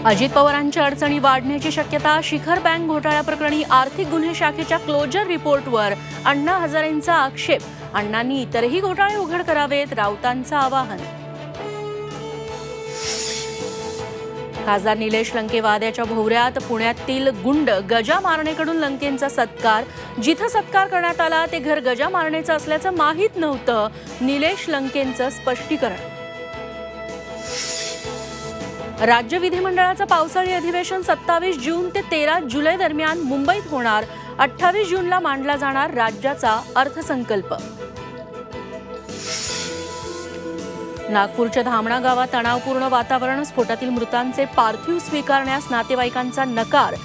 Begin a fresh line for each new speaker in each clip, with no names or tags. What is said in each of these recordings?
अजित पवारांच्या अडचणी वाढण्याची शक्यता. शिखर बँक घोटाळ्याप्रकरणी आर्थिक गुन्हे शाखेच्या क्लोजर रिपोर्टवर अण्णा हजारेंचा आक्षेप. अण्णांनी इतरही घोटाळे उघड करावेत, राऊतांचं आवाहन. खासदार निलेश लंके वाद्याच्या भोवऱ्यात. पुण्यातील गुंड गजा मारणेकडून लंकेंचा सत्कार. जिथं सत्कार करण्यात आला ते घर गजा मारणेचं असल्याचं माहीत नव्हतं. निलेश लंकेंचं स्पष्टीकरण. राज्य विधिमंडळाचं पावसाळी अधिवेशन 27 जून ते 13 जुलै दरम्यान मुंबईत होणार. 28 जूनला मांडला जाणार राज्याचा अर्थसंकल्प. नागपूरच्या धामणा गावात तणावपूर्ण वातावरण. स्फोटातील मृतांचे पार्थिव स्वीकारण्यास नातेवाईकांचा नकार.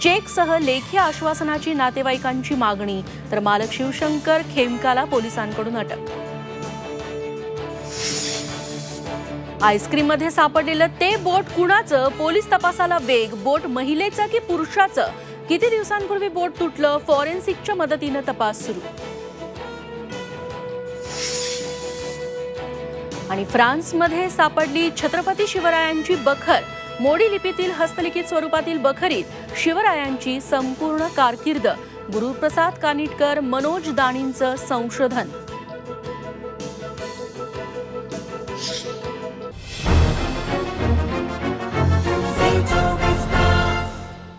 चेकसह लेखी आश्वासनाची नातेवाईकांची मागणी. तर मालक शिवशंकर खेमकाला पोलिसांकडून अटक. आईस्क्रीममध्ये सापडलेलं ते बोट कुणाचं? पोलीस तपासाला वेग. बोट महिलेचं की पुरुषाचं? किती दिवसांपूर्वी बोट तुटलं? फॉरेन्सिकच्या मदतीनं तपास सुरू. आणि फ्रान्समध्ये सापडली छत्रपती शिवरायांची बखर. मोडी लिपीतील हस्तलिखित स्वरूपातील बखरीत शिवरायांची संपूर्ण कारकीर्द. गुरुप्रसाद कानिटकर, मनोज दाणींचं संशोधन.